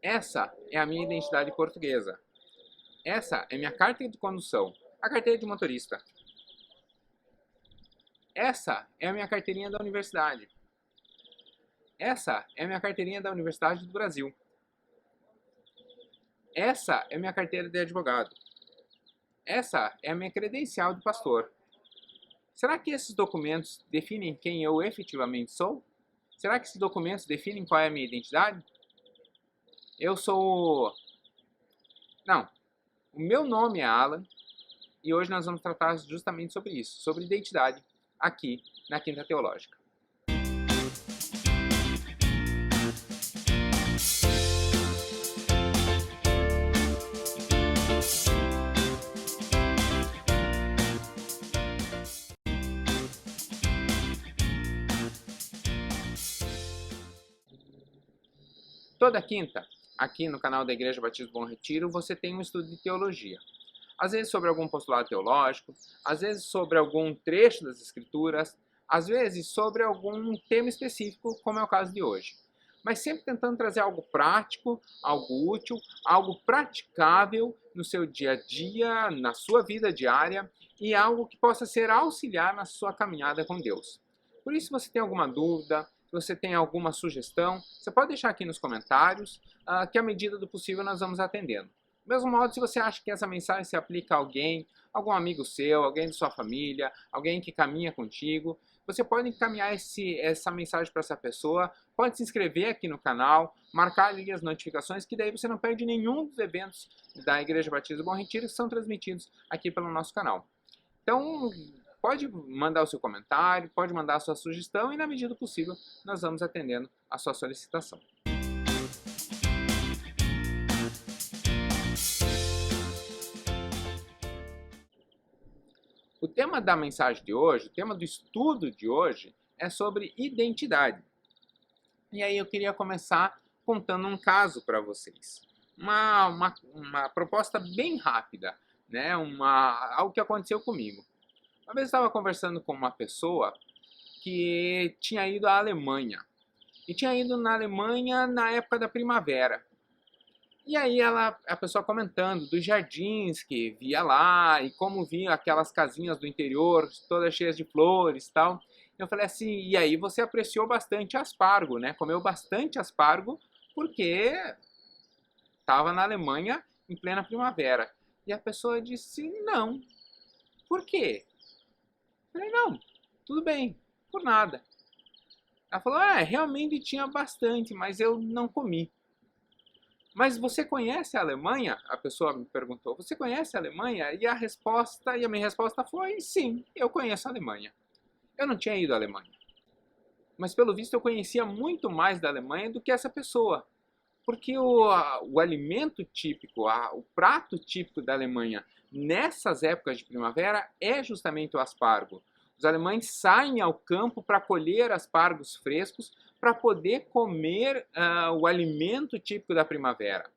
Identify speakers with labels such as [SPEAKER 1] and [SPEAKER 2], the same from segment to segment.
[SPEAKER 1] Essa é a minha identidade portuguesa. Essa é minha carta de condução, a carteira de motorista. Essa é a minha carteirinha da universidade. Essa é a minha carteirinha da Universidade do Brasil. Essa é a minha carteira de advogado. Essa é a minha credencial de pastor. Será que esses documentos definem quem eu efetivamente sou? Será que esses documentos definem qual é a minha identidade? Eu sou... Não. O meu nome é Alan e hoje nós vamos tratar justamente sobre isso, sobre identidade, aqui na Quinta Teológica. Toda quinta, aqui no canal da Igreja Batista Bom Retiro, você tem um estudo de teologia. Às vezes sobre algum postulado teológico, às vezes sobre algum trecho das Escrituras, às vezes sobre algum tema específico, como é o caso de hoje. Mas sempre tentando trazer algo prático, algo útil, algo praticável no seu dia a dia, na sua vida diária e algo que possa ser auxiliar na sua caminhada com Deus. Por isso, se você tem alguma dúvida, se você tem alguma sugestão, você pode deixar aqui nos comentários, que à medida do possível nós vamos atendendo. Do mesmo modo, se você acha que essa mensagem se aplica a alguém, algum amigo seu, alguém de sua família, alguém que caminha contigo, você pode encaminhar essa mensagem para essa pessoa, pode se inscrever aqui no canal, marcar ali as notificações, que daí você não perde nenhum dos eventos da Igreja Batista Bom Retiro que são transmitidos aqui pelo nosso canal. Então, pode mandar o seu comentário, pode mandar a sua sugestão e, na medida do possível, nós vamos atendendo a sua solicitação. O tema da mensagem de hoje, o tema do estudo de hoje, é sobre identidade. E aí eu queria começar contando um caso para vocês. Uma proposta bem rápida, né? Algo que aconteceu comigo. Uma vez eu estava conversando com uma pessoa que tinha ido à Alemanha. E tinha ido na Alemanha na época da primavera. E aí a pessoa comentando dos jardins que via lá e como via aquelas casinhas do interior todas cheias de flores e tal. Eu falei assim, e aí você apreciou bastante aspargo, né? Comeu bastante aspargo porque estava na Alemanha em plena primavera. E a pessoa disse, não. Por quê? Eu falei, não, tudo bem, por nada. Ela falou, realmente tinha bastante, mas eu não comi. Mas você conhece a Alemanha? A pessoa me perguntou, você conhece a Alemanha? E a minha resposta foi, sim, eu conheço a Alemanha. Eu não tinha ido à Alemanha. Mas pelo visto eu conhecia muito mais da Alemanha do que essa pessoa. Porque o alimento típico, o prato típico da Alemanha nessas épocas de primavera é justamente o aspargo. Os alemães saem ao campo para colher aspargos frescos para poder comer o alimento típico da primavera.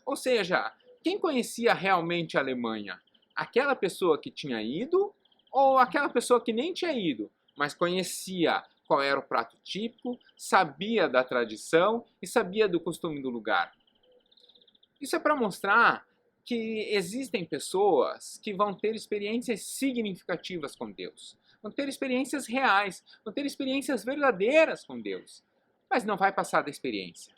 [SPEAKER 1] Ou seja, quem conhecia realmente a Alemanha? Aquela pessoa que tinha ido ou aquela pessoa que nem tinha ido, mas conhecia qual era o prato típico, sabia da tradição e sabia do costume do lugar? Isso é para mostrar que existem pessoas que vão ter experiências significativas com Deus, vão ter experiências reais, vão ter experiências verdadeiras com Deus, mas não vai passar da experiência.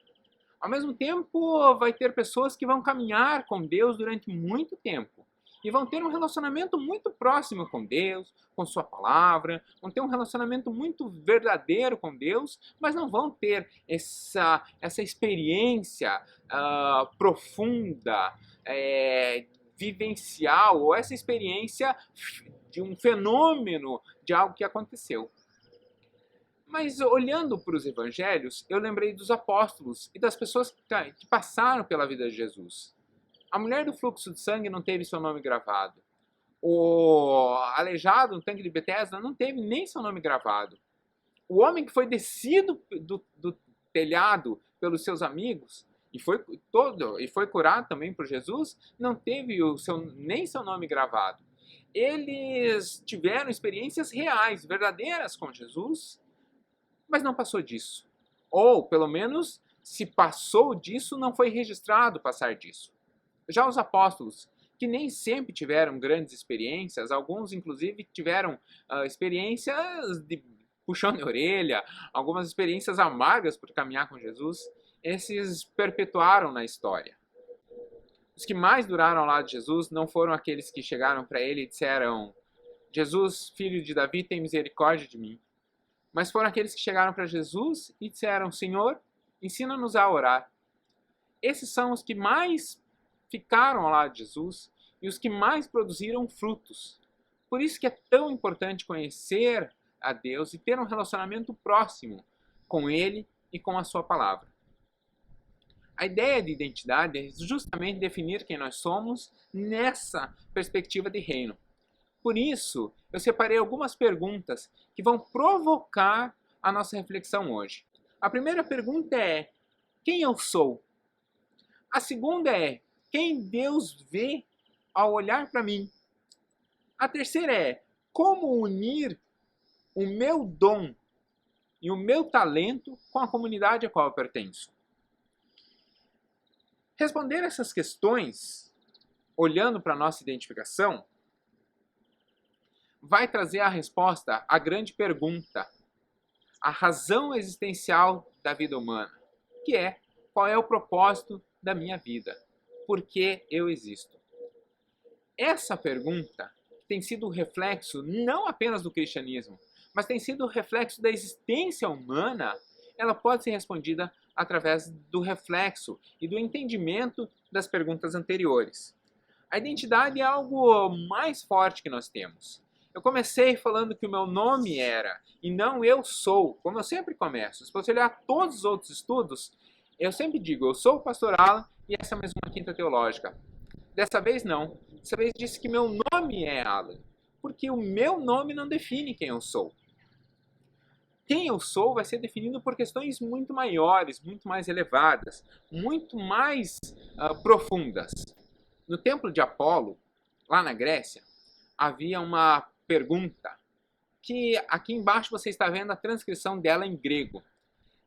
[SPEAKER 1] Ao mesmo tempo, vai ter pessoas que vão caminhar com Deus durante muito tempo e vão ter um relacionamento muito próximo com Deus, com sua palavra, vão ter um relacionamento muito verdadeiro com Deus, mas não vão ter essa experiência profunda, vivencial, ou essa experiência de um fenômeno, de algo que aconteceu. Mas olhando para os evangelhos, eu lembrei dos apóstolos e das pessoas que passaram pela vida de Jesus. A mulher do fluxo de sangue não teve seu nome gravado. O aleijado no tanque de Betesda não teve nem seu nome gravado. O homem que foi descido do telhado pelos seus amigos e foi curado também por Jesus, não teve nem seu nome gravado. Eles tiveram experiências reais, verdadeiras com Jesus, mas não passou disso. Ou, pelo menos, se passou disso, não foi registrado passar disso. Já os apóstolos, que nem sempre tiveram grandes experiências, alguns inclusive tiveram experiências de puxão de orelha, algumas experiências amargas por caminhar com Jesus, esses perpetuaram na história. Os que mais duraram ao lado de Jesus não foram aqueles que chegaram para ele e disseram: Jesus, filho de Davi, tem misericórdia de mim. Mas foram aqueles que chegaram para Jesus e disseram: Senhor, ensina-nos a orar. Esses são os que mais ficaram ao lado de Jesus e os que mais produziram frutos. Por isso que é tão importante conhecer a Deus e ter um relacionamento próximo com Ele e com a sua palavra. A ideia de identidade é justamente definir quem nós somos nessa perspectiva de reino. Por isso, eu separei algumas perguntas que vão provocar a nossa reflexão hoje. A primeira pergunta é: quem eu sou? A segunda é: quem Deus vê ao olhar para mim? A terceira é: como unir o meu dom e o meu talento com a comunidade a qual eu pertenço? Responder essas questões, olhando para a nossa identificação, vai trazer a resposta à grande pergunta, a razão existencial da vida humana, que é: qual é o propósito da minha vida? Por que eu existo? Essa pergunta tem sido o reflexo não apenas do cristianismo, mas tem sido o reflexo da existência humana. Ela pode ser respondida através do reflexo e do entendimento das perguntas anteriores. A identidade é algo mais forte que nós temos. Eu comecei falando que o meu nome era, e não eu sou, como eu sempre começo. Se você olhar todos os outros estudos, eu sempre digo: eu sou o pastor Alan e essa é mais uma quinta teológica. Dessa vez não. Dessa vez disse que meu nome é Alan, porque o meu nome não define quem eu sou. Quem eu sou vai ser definido por questões muito maiores, muito mais elevadas, muito mais profundas. No templo de Apolo, lá na Grécia, havia uma pergunta que aqui embaixo você está vendo a transcrição dela em grego.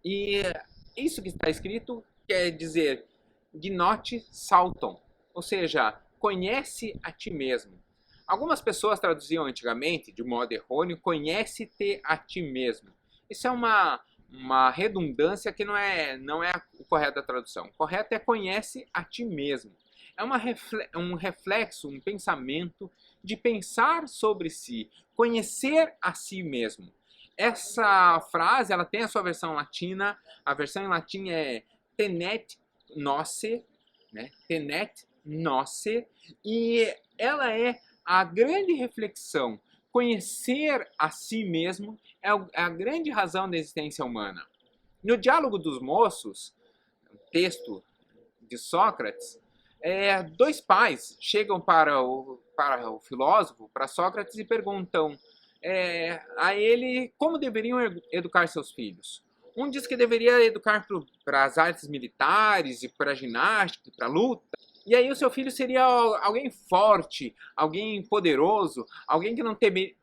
[SPEAKER 1] E isso que está escrito quer dizer gnote salton, ou seja, conhece a ti mesmo. Algumas pessoas traduziam antigamente, de modo errôneo, conhece-te a ti mesmo. Isso é uma redundância que não é o correto da tradução. O correto é conhece a ti mesmo. É um reflexo, um pensamento de pensar sobre si, conhecer a si mesmo. Essa frase ela tem a sua versão latina, a versão em latim é tenet nosse, né? Tenet nosse, e ela é a grande reflexão. Conhecer a si mesmo é a grande razão da existência humana. No Diálogo dos Moços, um texto de Sócrates, dois pais chegam para o filósofo, para Sócrates, e perguntam a ele como deveriam educar seus filhos. Um diz que deveria educar para as artes militares, e para a ginástica, para a luta. E aí o seu filho seria alguém forte, alguém poderoso, alguém que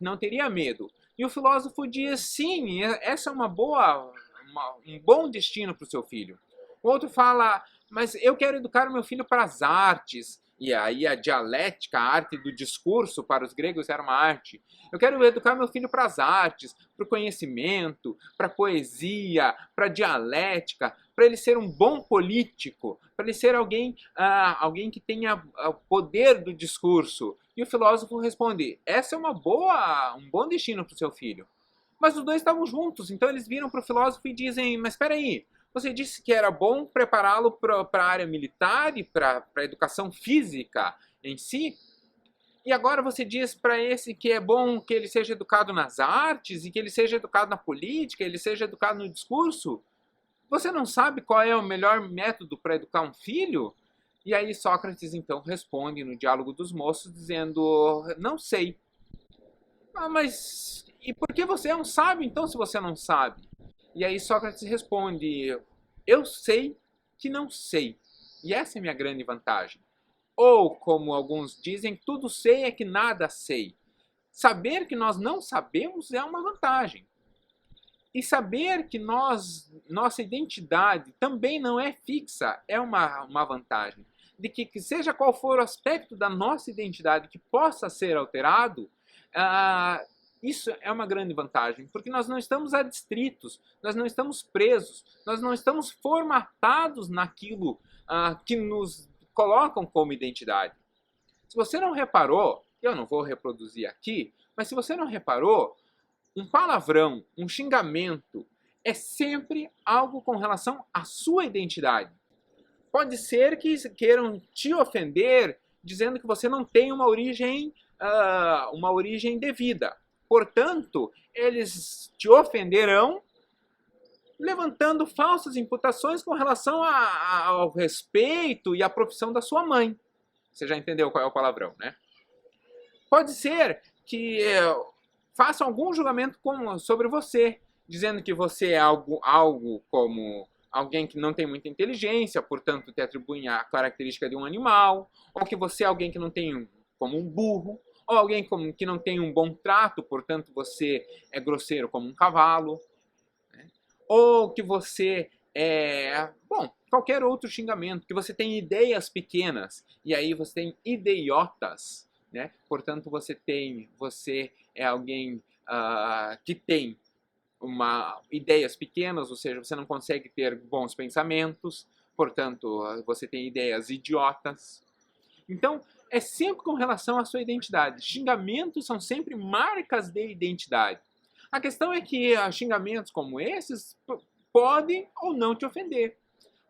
[SPEAKER 1] não teria medo. E o filósofo diz: sim, essa é um bom destino para o seu filho. O outro fala: mas eu quero educar o meu filho para as artes. E aí a dialética, a arte do discurso, para os gregos era uma arte. Eu quero educar meu filho para as artes, para o conhecimento, para a poesia, para a dialética, para ele ser um bom político, para ele ser alguém que tenha o poder do discurso. E o filósofo responde: essa é um bom destino para o seu filho. Mas os dois estavam juntos, então eles viram para o filósofo e dizem: mas espera aí, você disse que era bom prepará-lo para a área militar e para a educação física em si, e agora você diz para esse que é bom que ele seja educado nas artes e que ele seja educado na política, ele seja educado no discurso? Você não sabe qual é o melhor método para educar um filho? E aí Sócrates então responde no Diálogo dos Moços dizendo: não sei. Ah, mas e por que você é um sábio então se você não sabe? E aí Sócrates responde: eu sei que não sei. E essa é a minha grande vantagem. Ou, como alguns dizem, tudo sei é que nada sei. Saber que nós não sabemos é uma vantagem. E saber que nossa identidade também não é fixa é uma vantagem. De que seja qual for o aspecto da nossa identidade que possa ser alterado, isso é uma grande vantagem, porque nós não estamos adstritos, nós não estamos presos, nós não estamos formatados naquilo que nos colocam como identidade. Se você não reparou, eu não vou reproduzir aqui, mas se você não reparou, um palavrão, um xingamento, é sempre algo com relação à sua identidade. Pode ser que queiram te ofender dizendo que você não tem uma origem devida. Portanto, eles te ofenderão levantando falsas imputações com relação ao respeito e à profissão da sua mãe. Você já entendeu qual é o palavrão, né? Pode ser que façam algum julgamento sobre você, dizendo que você é algo como alguém que não tem muita inteligência, portanto te atribuem a característica de um animal, ou que você é alguém que não tem como um burro, ou alguém que não tem um bom trato, portanto você é grosseiro como um cavalo, né? Ou que você qualquer outro xingamento, que você tem ideias pequenas, e aí você tem idiotas, né? Portanto, você é alguém que tem ideias pequenas, ou seja, você não consegue ter bons pensamentos, portanto, você tem ideias idiotas. Então, é sempre com relação à sua identidade. Xingamentos são sempre marcas de identidade. A questão é que xingamentos como esses podem ou não te ofender.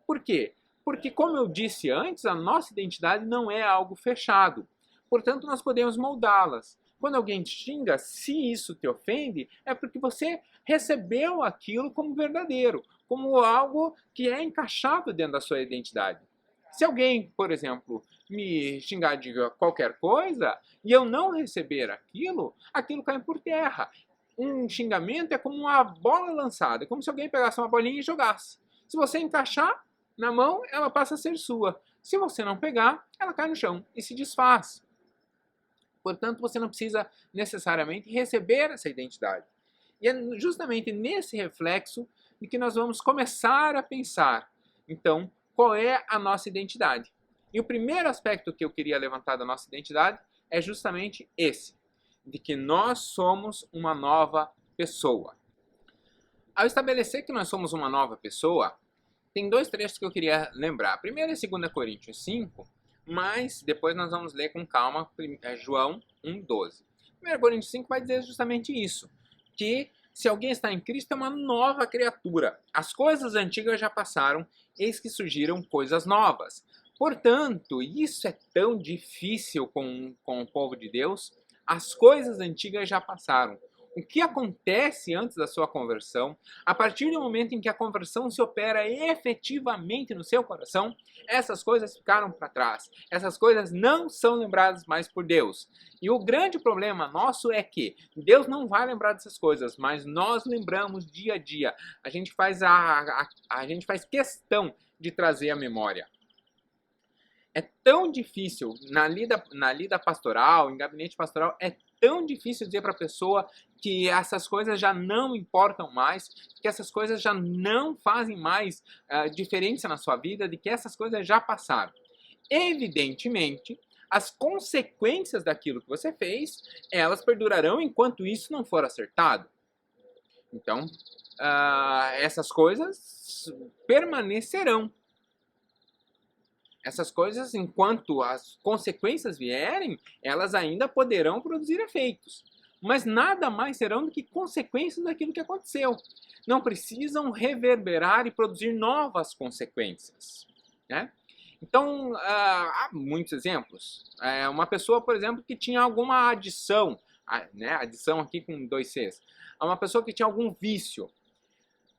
[SPEAKER 1] Por quê? Porque, como eu disse antes, a nossa identidade não é algo fechado. Portanto, nós podemos moldá-las. Quando alguém te xinga, se isso te ofende, é porque você recebeu aquilo como verdadeiro, como algo que é encaixado dentro da sua identidade. Se alguém, por exemplo, me xingar de qualquer coisa e eu não receber aquilo cai por terra. Um xingamento é como uma bola lançada, é como se alguém pegasse uma bolinha e jogasse. Se você encaixar na mão, ela passa a ser sua. Se você não pegar, ela cai no chão e se desfaz. Portanto, você não precisa necessariamente receber essa identidade. E é justamente nesse reflexo de que nós vamos começar a pensar, então, qual é a nossa identidade. E o primeiro aspecto que eu queria levantar da nossa identidade é justamente esse, de que nós somos uma nova pessoa. Ao estabelecer que nós somos uma nova pessoa, tem dois trechos que eu queria lembrar. Primeiro é 2 Coríntios 5, mas depois nós vamos ler com calma João 1,12. 1 Coríntios 5 vai dizer justamente isso, que se alguém está em Cristo é uma nova criatura. As coisas antigas já passaram, eis que surgiram coisas novas. Portanto, isso é tão difícil com o povo de Deus, as coisas antigas já passaram. O que acontece antes da sua conversão, a partir do momento em que a conversão se opera efetivamente no seu coração, essas coisas ficaram para trás. Essas coisas não são lembradas mais por Deus. E o grande problema nosso é que Deus não vai lembrar dessas coisas, mas nós lembramos dia a dia. A gente faz questão de trazer a memória. É tão difícil, na lida pastoral, em gabinete pastoral, é tão difícil dizer para a pessoa que essas coisas já não importam mais, que essas coisas já não fazem mais diferença na sua vida, de que essas coisas já passaram. Evidentemente, as consequências daquilo que você fez, elas perdurarão enquanto isso não for acertado. Então, essas coisas permanecerão. Essas coisas, enquanto as consequências vierem, elas ainda poderão produzir efeitos. Mas nada mais serão do que consequências daquilo que aconteceu. Não precisam reverberar e produzir novas consequências, né? Então, há muitos exemplos. Uma pessoa, por exemplo, que tinha alguma adição, né? Adição aqui com 2 Cs. Uma pessoa que tinha algum vício.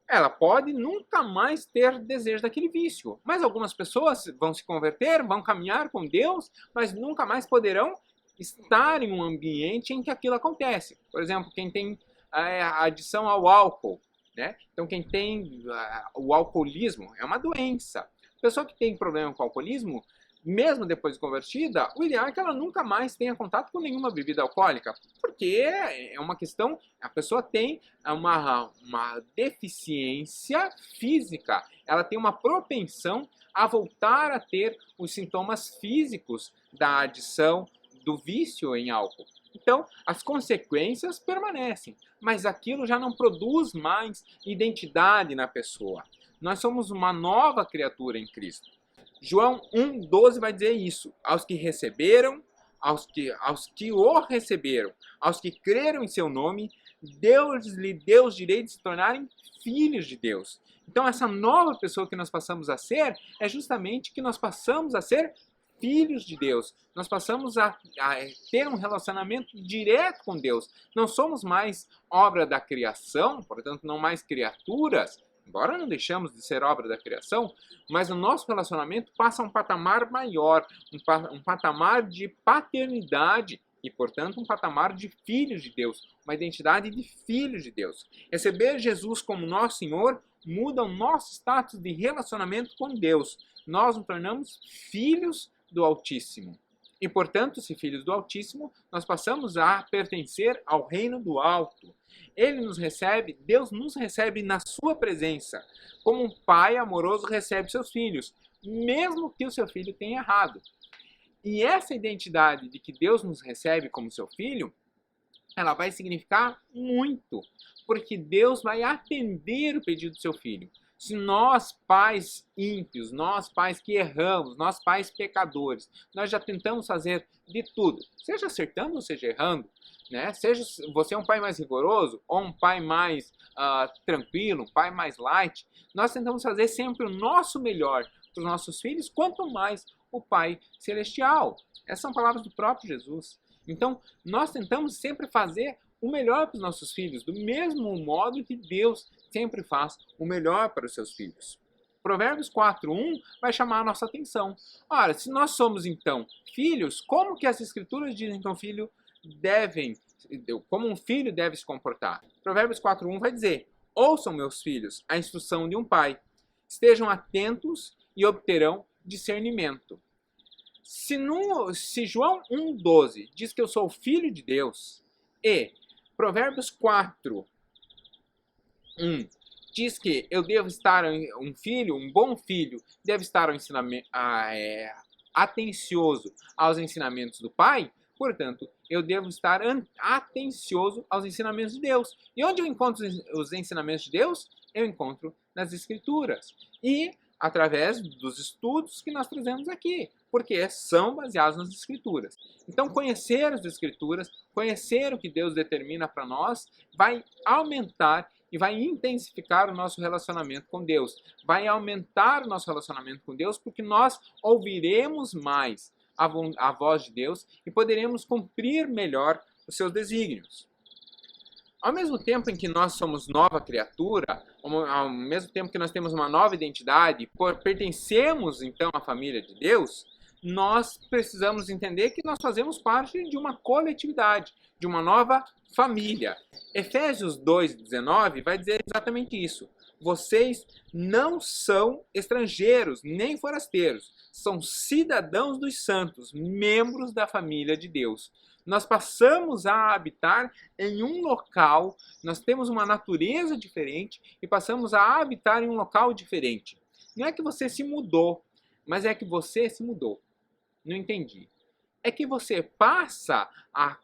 [SPEAKER 1] Ela pode nunca mais ter desejo daquele vício. Mas algumas pessoas vão se converter, vão caminhar com Deus, mas nunca mais poderão estar em um ambiente em que aquilo acontece. Por exemplo, quem tem a adição ao álcool, né? Então quem tem o alcoolismo é uma doença. A pessoa que tem problema com o alcoolismo mesmo depois de convertida, o ideal é que ela nunca mais tenha contato com nenhuma bebida alcoólica, porque é uma questão, a pessoa tem uma deficiência física, ela tem uma propensão a voltar a ter os sintomas físicos da adição, do vício em álcool. Então, as consequências permanecem, mas aquilo já não produz mais identidade na pessoa. Nós somos uma nova criatura em Cristo. João 1,12 vai dizer isso. Aos que receberam, aos que o receberam, aos que creram em seu nome, Deus lhe deu os direitos de se tornarem filhos de Deus. Então, essa nova pessoa que nós passamos a ser, é justamente que nós passamos a ser filhos de Deus. Nós passamos a ter um relacionamento direto com Deus. Não somos mais obra da criação, portanto, não mais criaturas, embora não deixamos de ser obra da criação, mas o nosso relacionamento passa a um patamar maior, um patamar de paternidade e, portanto, um patamar de filhos de Deus, uma identidade de filhos de Deus. Receber Jesus como nosso Senhor muda o nosso status de relacionamento com Deus. Nós nos tornamos filhos do Altíssimo. E, portanto, se filhos do Altíssimo, nós passamos a pertencer ao reino do alto. Ele nos recebe, Deus nos recebe na sua presença, como um pai amoroso recebe seus filhos, mesmo que o seu filho tenha errado. E essa identidade de que Deus nos recebe como seu filho, ela vai significar muito, porque Deus vai atender o pedido do seu filho. Se nós, pais ímpios, nós, pais que erramos, nós, pais pecadores, nós já tentamos fazer de tudo, seja acertando ou seja errando, né? Seja você é um pai mais rigoroso ou um pai mais tranquilo, um pai mais light, nós tentamos fazer sempre o nosso melhor para os nossos filhos, quanto mais o Pai Celestial. Essas são palavras do próprio Jesus. Então, nós tentamos sempre fazer o melhor para os nossos filhos, do mesmo modo que Deus sempre faz o melhor para os seus filhos. Provérbios 4:1 vai chamar a nossa atenção. Ora, se nós somos então filhos, como que as Escrituras dizem que como um filho deve se comportar? Provérbios 4:1 vai dizer: ouçam, meus filhos, a instrução de um pai. Estejam atentos e obterão discernimento. Se João 1,12 diz que eu sou filho de Deus e Provérbios 4:1 diz que eu devo estar, um bom filho, deve estar atencioso aos ensinamentos do pai, portanto, eu devo estar atencioso aos ensinamentos de Deus. E onde eu encontro os ensinamentos de Deus? Eu encontro nas Escrituras. E através dos estudos que nós trazemos aqui, porque são baseados nas Escrituras. Então, conhecer as Escrituras, conhecer o que Deus determina para nós, vai aumentar e vai intensificar o nosso relacionamento com Deus. Vai aumentar o nosso relacionamento com Deus, porque nós ouviremos mais a voz de Deus e poderemos cumprir melhor os seus desígnios. Ao mesmo tempo em que nós somos nova criatura, ao mesmo tempo que nós temos uma nova identidade, pertencemos então à família de Deus, nós precisamos entender que nós fazemos parte de uma coletividade, de uma nova família. Efésios 2:19 vai dizer exatamente isso. Vocês não são estrangeiros nem forasteiros, são cidadãos dos santos, membros da família de Deus. Nós passamos a habitar em um local, nós temos uma natureza diferente e passamos a habitar em um local diferente. Não é que você se mudou, mas é que você se mudou. Não entendi. É que você passa a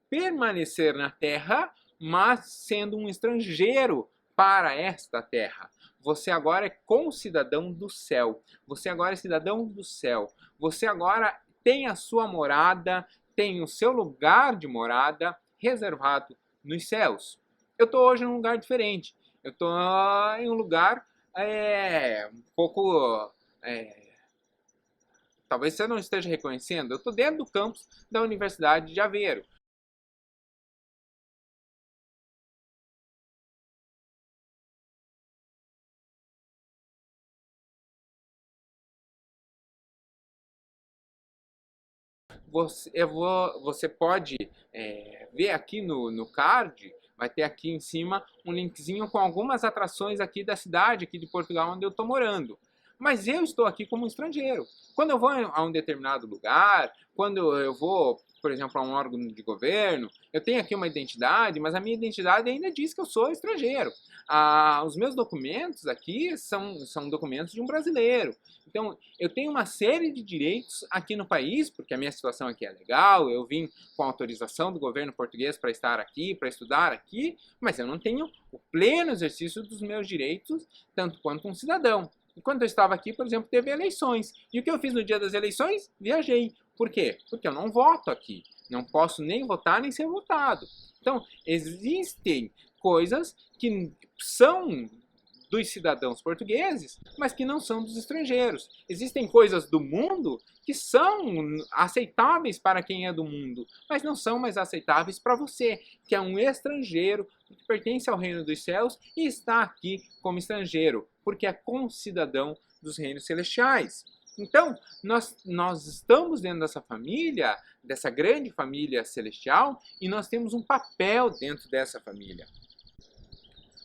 [SPEAKER 1] permanecer na terra, mas sendo um estrangeiro para esta terra. Você agora é concidadão do céu. Você agora é cidadão do céu. Você agora tem a sua morada, tem o seu lugar de morada reservado nos céus. Eu estou hoje em um lugar diferente. Eu estou em um lugar um pouco... talvez você não esteja reconhecendo. Eu estou dentro do campus da Universidade de Aveiro. Você pode ver aqui no card, vai ter aqui em cima um linkzinho com algumas atrações aqui da cidade, aqui de Portugal, onde eu estou morando. mas eu estou aqui como um estrangeiro. Quando eu vou a um determinado lugar, quando eu vou, por exemplo, a um órgão de governo, eu tenho aqui uma identidade, mas a minha identidade ainda diz que eu sou estrangeiro. Os meus documentos aqui são documentos de um brasileiro. Então, eu tenho uma série de direitos aqui no país, porque a minha situação aqui é legal, eu vim com autorização do governo português para estar aqui, para estudar aqui, mas eu não tenho o pleno exercício dos meus direitos, tanto quanto um cidadão. Enquanto eu estava aqui, por exemplo, teve eleições. E o que eu fiz no dia das eleições? Viajei. Por quê? Porque eu não voto aqui. Não posso nem votar, nem ser votado. Então, existem coisas que são dos cidadãos portugueses, mas que não são dos estrangeiros. Existem coisas do mundo que são aceitáveis para quem é do mundo, mas não são mais aceitáveis para você, que é um estrangeiro, que pertence ao reino dos céus e está aqui como estrangeiro, porque é concidadão dos reinos celestiais. Então, nós estamos dentro dessa família, dessa grande família celestial, e nós temos um papel dentro dessa família.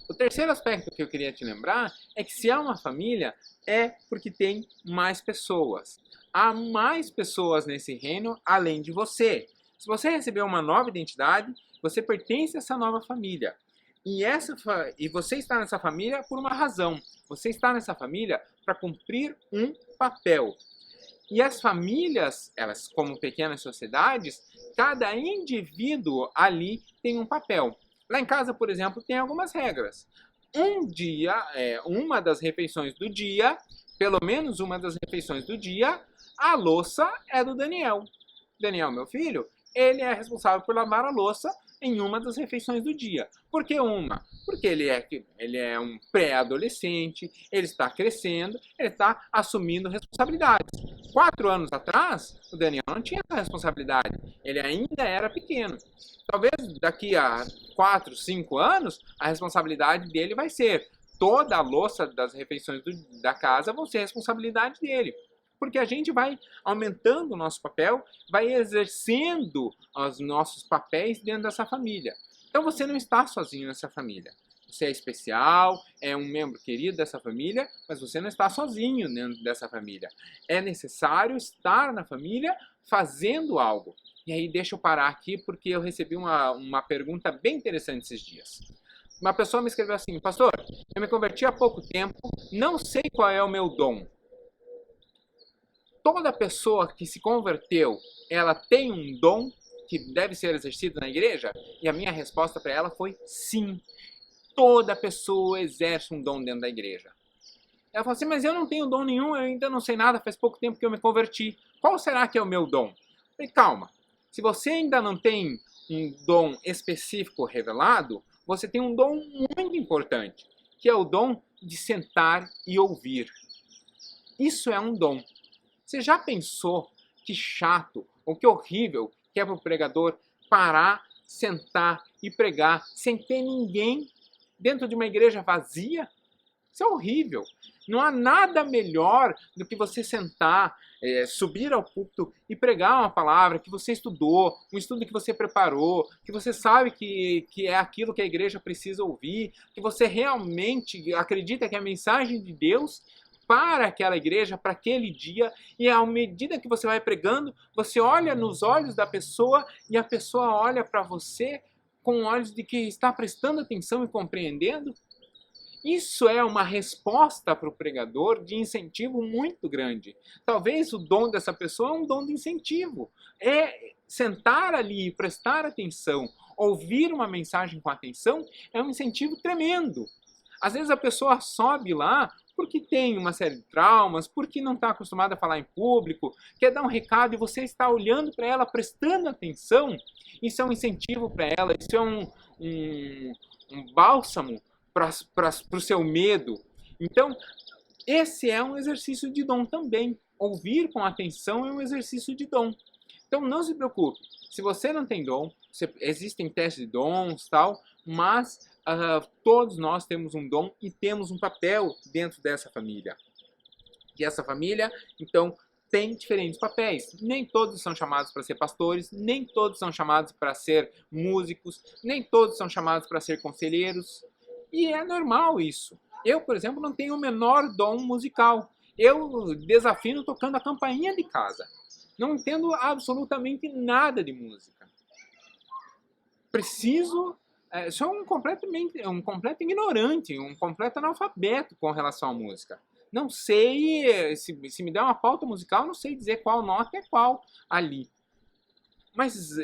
[SPEAKER 1] O terceiro aspecto que eu queria te lembrar é que se há uma família, é porque tem mais pessoas. Há mais pessoas nesse reino além de você. Se você recebeu uma nova identidade, você pertence a essa nova família. E você está nessa família por uma razão. Você está nessa família para cumprir um papel. E as famílias, elas como pequenas sociedades, cada indivíduo ali tem um papel. Lá em casa, por exemplo, tem algumas regras. Uma das refeições do dia, pelo menos uma das refeições do dia, a louça é do Daniel. Daniel, meu filho, ele é responsável por lavar a louça em uma das refeições do dia. Por que uma? Porque ele é um pré-adolescente, ele está crescendo, ele está assumindo responsabilidades. 4 anos atrás, o Daniel não tinha essa responsabilidade, ele ainda era pequeno. Talvez daqui a 4, 5 anos, a responsabilidade dele vai ser toda a louça das refeições da casa vão ser responsabilidade dele. Porque a gente vai aumentando o nosso papel, vai exercendo os nossos papéis dentro dessa família. Então você não está sozinho nessa família. Você é especial, é um membro querido dessa família, mas você não está sozinho dentro dessa família. É necessário estar na família fazendo algo. E aí deixa eu parar aqui porque eu recebi uma pergunta bem interessante esses dias. Uma pessoa me escreveu assim: pastor, eu me converti há pouco tempo, não sei qual é o meu dom. Toda pessoa que se converteu, ela tem um dom que deve ser exercido na igreja? E a minha resposta para ela foi sim. Toda pessoa exerce um dom dentro da igreja. Ela falou assim: mas eu não tenho dom nenhum, eu ainda não sei nada, faz pouco tempo que eu me converti. Qual será que é o meu dom? Eu falei, calma, se você ainda não tem um dom específico revelado, você tem um dom muito importante, que é o dom de sentar e ouvir. Isso é um dom. Você já pensou que chato ou que horrível que é para o pregador parar, sentar e pregar sem ter ninguém dentro de uma igreja vazia? Isso é horrível. Não há nada melhor do que você sentar, subir ao púlpito e pregar uma palavra que você estudou, um estudo que você preparou, que você sabe que é aquilo que a igreja precisa ouvir, que você realmente acredita que é a mensagem de Deus para aquela igreja, para aquele dia, e à medida que você vai pregando, você olha nos olhos da pessoa e a pessoa olha para você com olhos de que está prestando atenção e compreendendo. Isso é uma resposta para o pregador de incentivo muito grande. Talvez o dom dessa pessoa é um dom de incentivo. É sentar ali e prestar atenção, ouvir uma mensagem com atenção, é um incentivo tremendo. Às vezes a pessoa sobe lá porque tem uma série de traumas, porque não está acostumada a falar em público, quer dar um recado e você está olhando para ela, prestando atenção. Isso é um incentivo para ela, isso é um bálsamo para o seu medo. Então, esse é um exercício de dom também. Ouvir com atenção é um exercício de dom. Então, não se preocupe. Se você não tem dom, existem testes de dons, tal, mas todos nós temos um dom e temos um papel dentro dessa família. E essa família, então, tem diferentes papéis. Nem todos são chamados para ser pastores, nem todos são chamados para ser músicos, nem todos são chamados para ser conselheiros. E é normal isso. Eu, por exemplo, não tenho o menor dom musical. Eu desafino tocando a campainha de casa. Não entendo absolutamente nada de música. Sou um completo ignorante, um completo analfabeto com relação à música. Não sei, se me der uma pauta musical, não sei dizer qual nota é qual ali. Mas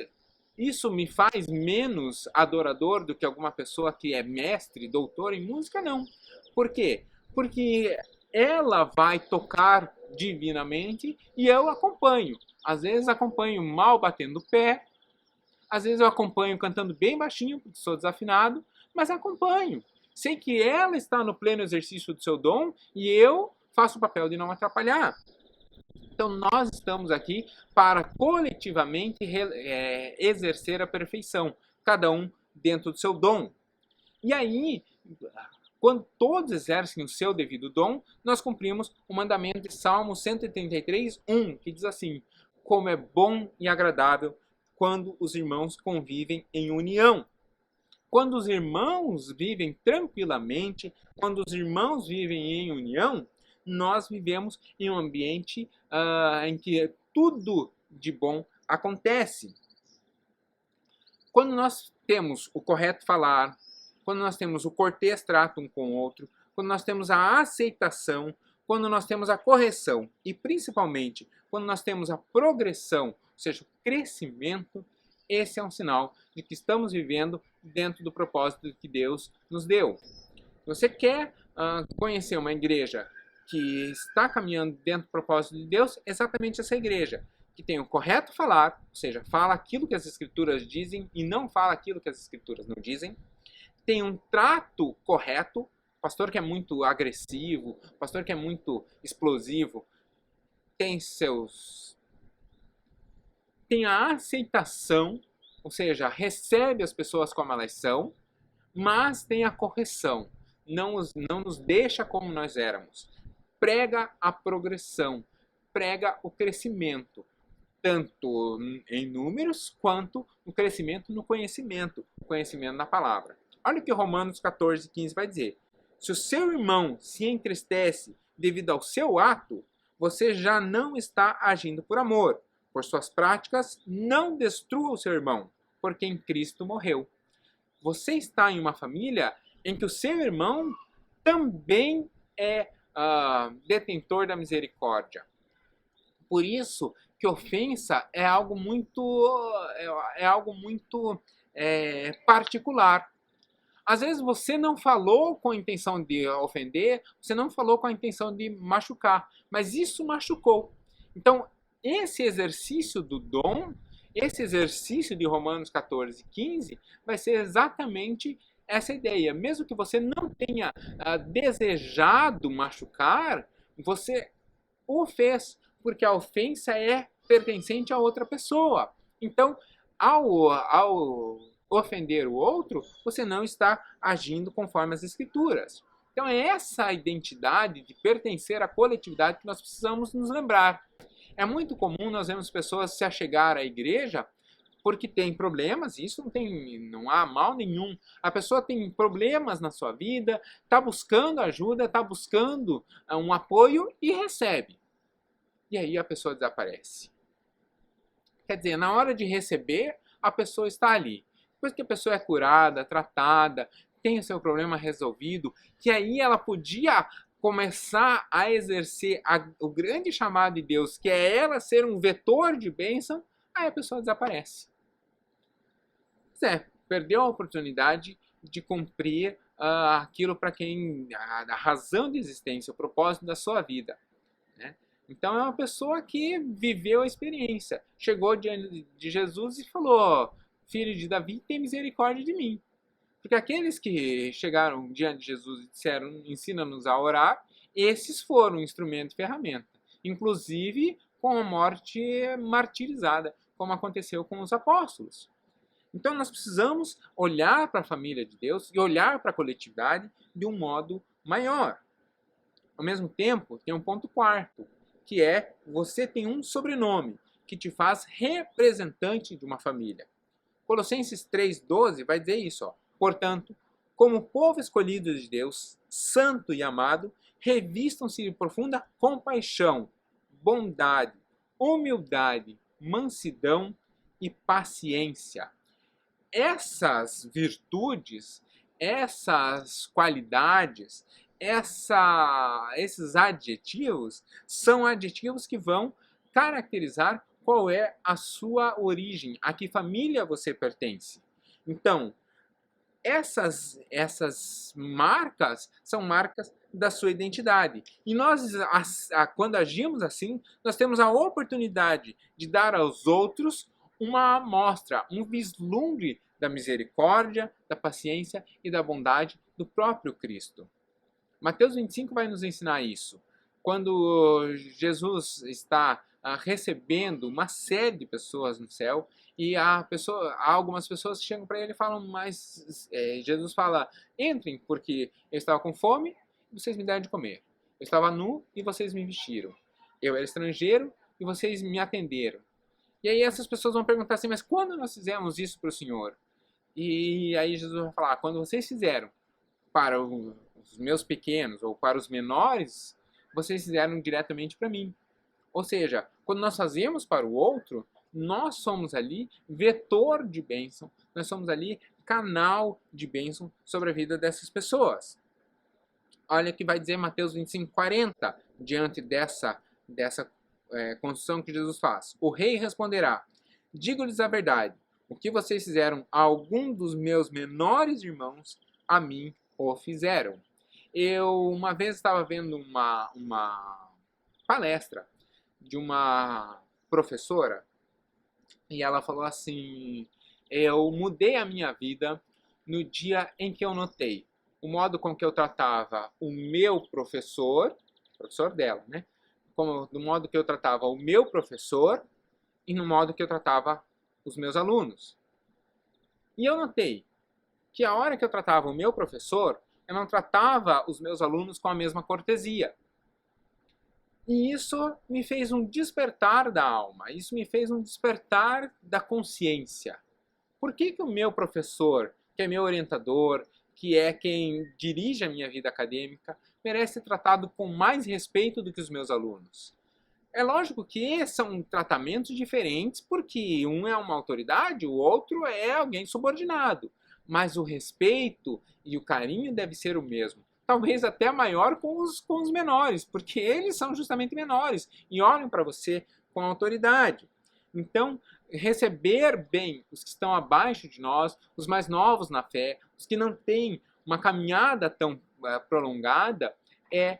[SPEAKER 1] isso me faz menos adorador do que alguma pessoa que é mestre, doutor em música? Não. Por quê? Porque ela vai tocar divinamente e eu acompanho. Às vezes acompanho mal batendo o pé, às vezes eu acompanho cantando bem baixinho, porque sou desafinado, mas acompanho. Sei que ela está no pleno exercício do seu dom e eu faço o papel de não atrapalhar. Então nós estamos aqui para coletivamente exercer a perfeição, cada um dentro do seu dom. E aí, quando todos exercem o seu devido dom, nós cumprimos o mandamento de Salmo 133:1, que diz assim: como é bom e agradável quando os irmãos convivem em união. Quando os irmãos vivem tranquilamente, quando os irmãos vivem em união, nós vivemos em um ambiente em que tudo de bom acontece. Quando nós temos o correto falar, quando nós temos o cortês trato um com o outro, quando nós temos a aceitação, quando nós temos a correção e principalmente quando nós temos a progressão, ou seja, o crescimento, esse é um sinal de que estamos vivendo dentro do propósito que Deus nos deu. Você quer conhecer uma igreja que está caminhando dentro do propósito de Deus? Exatamente essa igreja, que tem o correto falar, ou seja, fala aquilo que as escrituras dizem e não fala aquilo que as escrituras não dizem. Tem um trato correto, pastor que é muito agressivo, pastor que é muito explosivo, tem a aceitação, ou seja, recebe as pessoas como elas são, mas tem a correção, não nos deixa como nós éramos. Prega a progressão, prega o crescimento, tanto em números quanto no crescimento no conhecimento da palavra. Olha o que Romanos 14:15 vai dizer. Se o seu irmão se entristece devido ao seu ato, você já não está agindo por amor. Por suas práticas, não destrua o seu irmão, porque em Cristo morreu. Você está em uma família em que o seu irmão também é detentor da misericórdia. Por isso que ofensa é algo muito particular. Às vezes você não falou com a intenção de ofender, você não falou com a intenção de machucar, mas isso machucou. Então, esse exercício do dom, esse exercício de Romanos 14:15, vai ser exatamente essa ideia. Mesmo que você não tenha desejado machucar, você o fez, porque a ofensa é pertencente a outra pessoa. Então, ao ofender o outro, você não está agindo conforme as escrituras. Então é essa identidade de pertencer à coletividade que nós precisamos nos lembrar. É muito comum nós vemos pessoas se achegar à igreja porque tem problemas, isso não há mal nenhum. A pessoa tem problemas na sua vida, está buscando ajuda, está buscando um apoio e recebe. E aí a pessoa desaparece. Quer dizer, na hora de receber, a pessoa está ali. Depois que a pessoa é curada, tratada, tem o seu problema resolvido, que aí ela podia começar a exercer o grande chamado de Deus, que é ela ser um vetor de bênção, aí a pessoa desaparece. Perdeu a oportunidade de cumprir aquilo para quem a razão de existência, o propósito da sua vida, né? Então é uma pessoa que viveu a experiência, chegou diante de Jesus e falou: filho de Davi, tem misericórdia de mim. Porque aqueles que chegaram diante de Jesus e disseram: ensina-nos a orar, esses foram instrumento e ferramenta, inclusive com a morte martirizada, como aconteceu com os apóstolos. Então nós precisamos olhar para a família de Deus e olhar para a coletividade de um modo maior. Ao mesmo tempo, tem um ponto quarto, que é: você tem um sobrenome que te faz representante de uma família. Colossenses 3:12 vai dizer isso, ó. Portanto, como povo escolhido de Deus, santo e amado, revistam-se de profunda compaixão, bondade, humildade, mansidão e paciência. Essas virtudes, essas qualidades, esses adjetivos são adjetivos que vão caracterizar qual é a sua origem, a que família você pertence. Então, essas marcas são marcas da sua identidade. E nós, quando agimos assim, nós temos a oportunidade de dar aos outros uma amostra, um vislumbre da misericórdia, da paciência e da bondade do próprio Cristo. Mateus 25 vai nos ensinar isso. Quando Jesus está recebendo uma série de pessoas no céu, e há algumas pessoas que chegam para ele e falam, mas Jesus fala, entrem, porque eu estava com fome e vocês me deram de comer. Eu estava nu e vocês me vestiram. Eu era estrangeiro e vocês me atenderam. E aí essas pessoas vão perguntar assim, mas quando nós fizemos isso para o Senhor? E aí Jesus vai falar, quando vocês fizeram para os meus pequenos ou para os menores, vocês fizeram diretamente para mim. Ou seja, quando nós fazemos para o outro, nós somos ali vetor de bênção, nós somos ali canal de bênção sobre a vida dessas pessoas. Olha o que vai dizer Mateus 25:40, diante dessa construção que Jesus faz. O rei responderá, digo-lhes a verdade, o que vocês fizeram a algum dos meus menores irmãos, a mim o fizeram. Eu uma vez estava vendo uma palestra de uma professora e ela falou assim, eu mudei a minha vida no dia em que eu notei o modo com que eu tratava o meu professor dela, né? Do modo que eu tratava o meu professor e no modo que eu tratava os meus alunos. E eu notei que a hora que eu tratava o meu professor, eu não tratava os meus alunos com a mesma cortesia. E isso me fez um despertar da alma, isso me fez um despertar da consciência. Por que o meu professor, que é meu orientador, que é quem dirige a minha vida acadêmica, merece ser tratado com mais respeito do que os meus alunos? É lógico que são tratamentos diferentes, porque um é uma autoridade, o outro é alguém subordinado. Mas o respeito e o carinho deve ser o mesmo. Talvez até maior com os menores, porque eles são justamente menores e olham para você com autoridade. Então, receber bem os que estão abaixo de nós, os mais novos na fé, os que não têm uma caminhada tão prolongada, é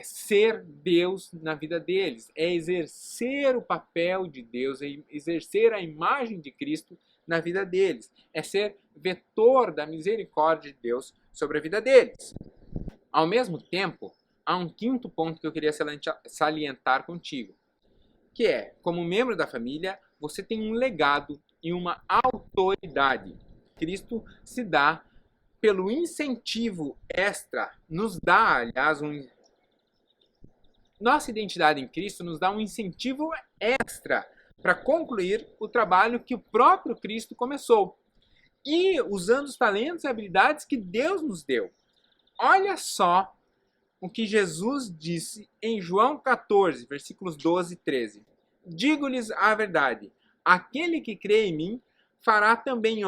[SPEAKER 1] ser Deus na vida deles, é exercer o papel de Deus, é exercer a imagem de Cristo na vida deles, é ser vetor da misericórdia de Deus sobre a vida deles. Ao mesmo tempo, há um quinto ponto que eu queria salientar contigo, que é, como membro da família, você tem um legado e uma autoridade. Cristo se dá pelo incentivo extra, nos dá, aliás, nossa identidade em Cristo nos dá um incentivo extra para concluir o trabalho que o próprio Cristo começou. E usando os talentos e habilidades que Deus nos deu. Olha só o que Jesus disse em João 14, versículos 12 e 13. Digo-lhes a verdade, aquele que crê em mim fará também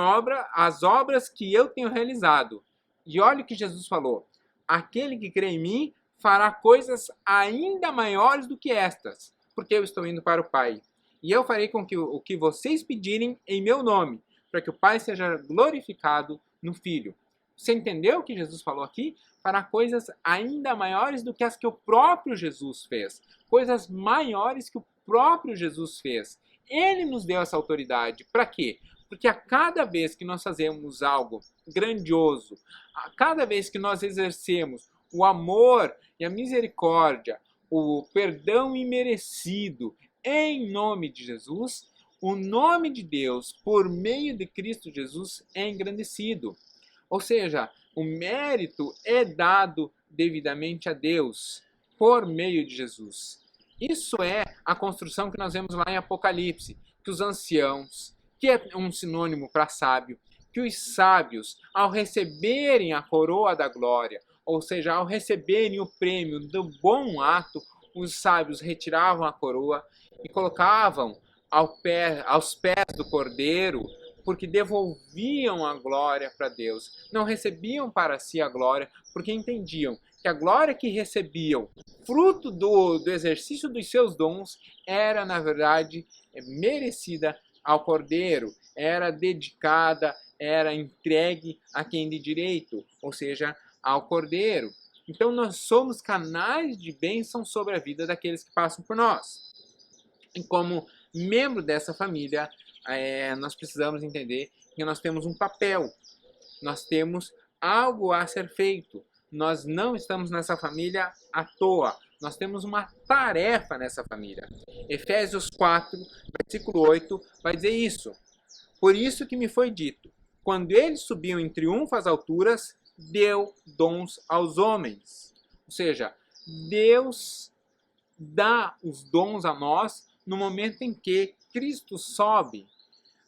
[SPEAKER 1] as obras que eu tenho realizado. E olha o que Jesus falou, aquele que crê em mim fará coisas ainda maiores do que estas, porque eu estou indo para o Pai. E eu farei com que o que vocês pedirem em meu nome, para que o Pai seja glorificado no Filho. Você entendeu o que Jesus falou aqui? Fará coisas ainda maiores do que as que o próprio Jesus fez. Coisas maiores que o próprio Jesus fez. Ele nos deu essa autoridade. Para quê? Porque a cada vez que nós fazemos algo grandioso, a cada vez que nós exercemos o amor e a misericórdia, o perdão imerecido em nome de Jesus, o nome de Deus, por meio de Cristo Jesus, é engrandecido. Ou seja, o mérito é dado devidamente a Deus, por meio de Jesus. Isso é a construção que nós vemos lá em Apocalipse, que os anciãos, que é um sinônimo para sábio, que os sábios, ao receberem a coroa da glória, ou seja, ao receberem o prêmio do bom ato, os sábios retiravam a coroa e colocavam aos pés do Cordeiro, porque devolviam a glória para Deus. Não recebiam para si a glória, porque entendiam que a glória que recebiam, fruto do exercício dos seus dons, era, na verdade, merecida ao Cordeiro, era dedicada, era entregue a quem de direito, ou seja, ao Cordeiro. Então nós somos canais de bênção sobre a vida daqueles que passam por nós. E como membro dessa família, nós precisamos entender que nós temos um papel, nós temos algo a ser feito. Nós não estamos nessa família à toa, nós temos uma tarefa nessa família. Efésios 4, versículo 8, vai dizer isso. Por isso que me foi dito, quando eles subiam em triunfo às alturas, deu dons aos homens. Ou seja, Deus dá os dons a nós no momento em que Cristo sobe.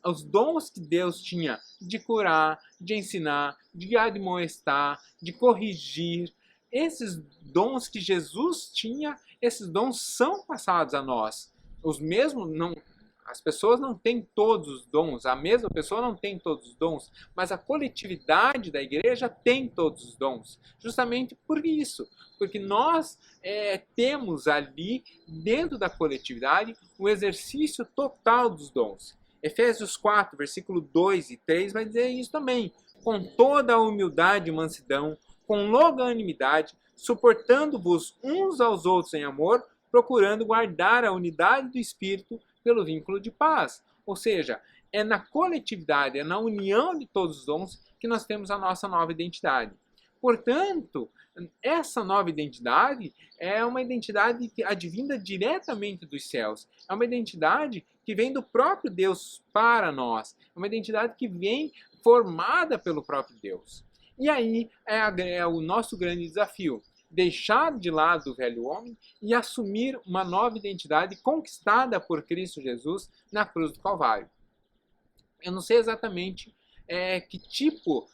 [SPEAKER 1] Os dons que Deus tinha de curar, de ensinar, de admoestar, de corrigir, esses dons que Jesus tinha, esses dons são passados a nós. Os mesmos não, as pessoas não têm todos os dons, a mesma pessoa não tem todos os dons, mas a coletividade da igreja tem todos os dons. Justamente por isso, porque nós temos ali, dentro da coletividade, o exercício total dos dons. Efésios 4, versículo 2 e 3 vai dizer isso também. Com toda a humildade e mansidão, com longanimidade, suportando-vos uns aos outros em amor, procurando guardar a unidade do Espírito pelo vínculo de paz. Ou seja, é na coletividade, é na união de todos os dons que nós temos a nossa nova identidade. Portanto, essa nova identidade é uma identidade advinda diretamente dos céus. É uma identidade que vem do próprio Deus para nós. É uma identidade que vem formada pelo próprio Deus. E aí é o nosso grande desafio. Deixar de lado o velho homem e assumir uma nova identidade conquistada por Cristo Jesus na cruz do Calvário. Eu não sei exatamente que tipo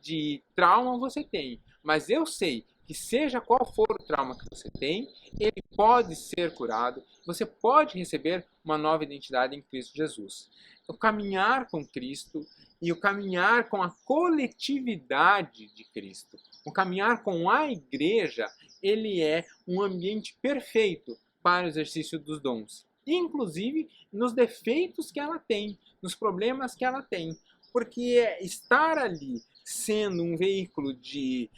[SPEAKER 1] de trauma você tem, mas eu sei que seja qual for o trauma que você tem, ele pode ser curado, você pode receber uma nova identidade em Cristo Jesus. O caminhar com Cristo e o caminhar com a coletividade de Cristo, o caminhar com a igreja, ele é um ambiente perfeito para o exercício dos dons, inclusive nos defeitos que ela tem, nos problemas que ela tem, porque estar ali sendo um veículo de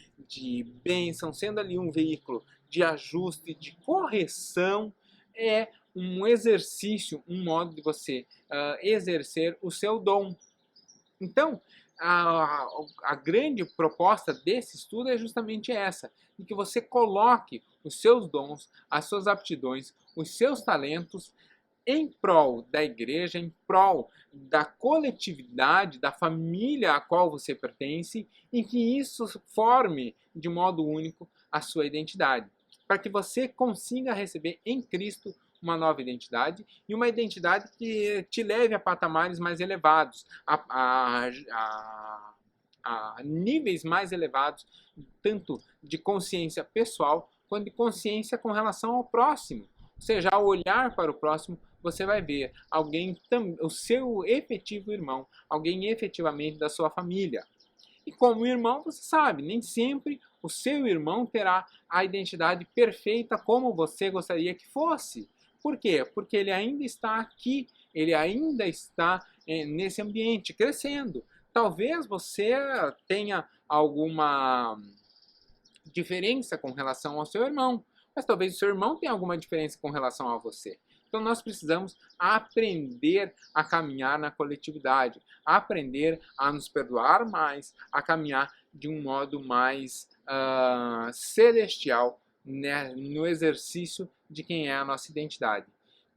[SPEAKER 1] bênção, sendo ali um veículo de ajuste, de correção, é um exercício, um modo de você exercer o seu dom. Então, a grande proposta desse estudo é justamente essa, de que você coloque os seus dons, as suas aptidões, os seus talentos em prol da igreja, em prol da coletividade, da família a qual você pertence, e que isso forme de modo único a sua identidade, para que você consiga receber em Cristo uma nova identidade e uma identidade que te leve a patamares mais elevados, a níveis mais elevados, tanto de consciência pessoal quanto de consciência com relação ao próximo. Ou seja, ao olhar para o próximo, você vai ver alguém, o seu efetivo irmão, alguém efetivamente da sua família. E como irmão, você sabe, nem sempre o seu irmão terá a identidade perfeita como você gostaria que fosse. Por quê? Porque ele ainda está aqui, ele ainda está nesse ambiente, crescendo. Talvez você tenha alguma diferença com relação ao seu irmão, mas talvez o seu irmão tenha alguma diferença com relação a você. Então nós precisamos aprender a caminhar na coletividade, aprender a nos perdoar mais, a caminhar de um modo mais celestial, né, no exercício de quem é a nossa identidade.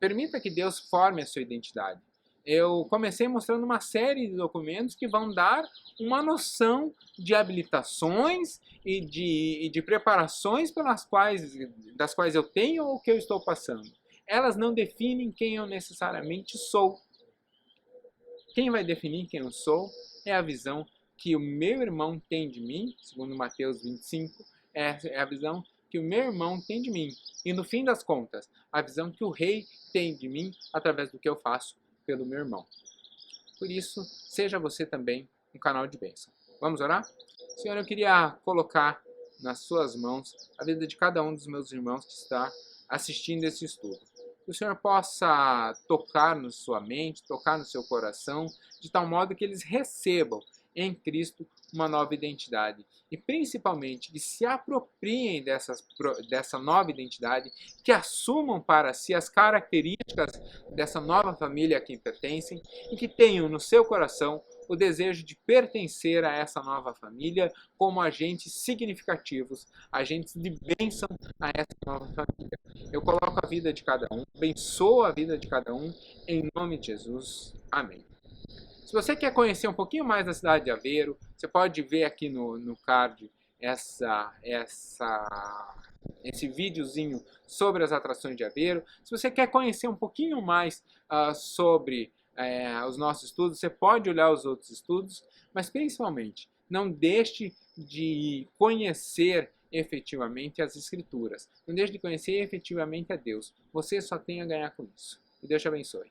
[SPEAKER 1] Permita que Deus forme a sua identidade. Eu comecei mostrando uma série de documentos que vão dar uma noção de habilitações e de preparações das quais eu tenho ou que eu estou passando. Elas não definem quem eu necessariamente sou. Quem vai definir quem eu sou é a visão que o meu irmão tem de mim, segundo Mateus 25, é a visão que o meu irmão tem de mim. E no fim das contas, a visão que o rei tem de mim através do que eu faço pelo meu irmão. Por isso, seja você também um canal de bênção. Vamos orar? Senhor, eu queria colocar nas suas mãos a vida de cada um dos meus irmãos que está assistindo esse estudo. Que o Senhor possa tocar na sua mente, tocar no seu coração, de tal modo que eles recebam em Cristo uma nova identidade. E principalmente que se apropriem dessa nova identidade, que assumam para si as características dessa nova família a quem pertencem e que tenham no seu coração o desejo de pertencer a essa nova família como agentes significativos, agentes de bênção a essa nova família. Eu coloco a vida de cada um, abençoo a vida de cada um, em nome de Jesus. Amém. Se você quer conhecer um pouquinho mais da cidade de Aveiro, você pode ver aqui no card esse videozinho sobre as atrações de Aveiro. Se você quer conhecer um pouquinho mais sobre os nossos estudos, você pode olhar os outros estudos, mas principalmente não deixe de conhecer efetivamente as Escrituras. Não deixe de conhecer efetivamente a Deus. Você só tem a ganhar com isso. Que Deus te abençoe.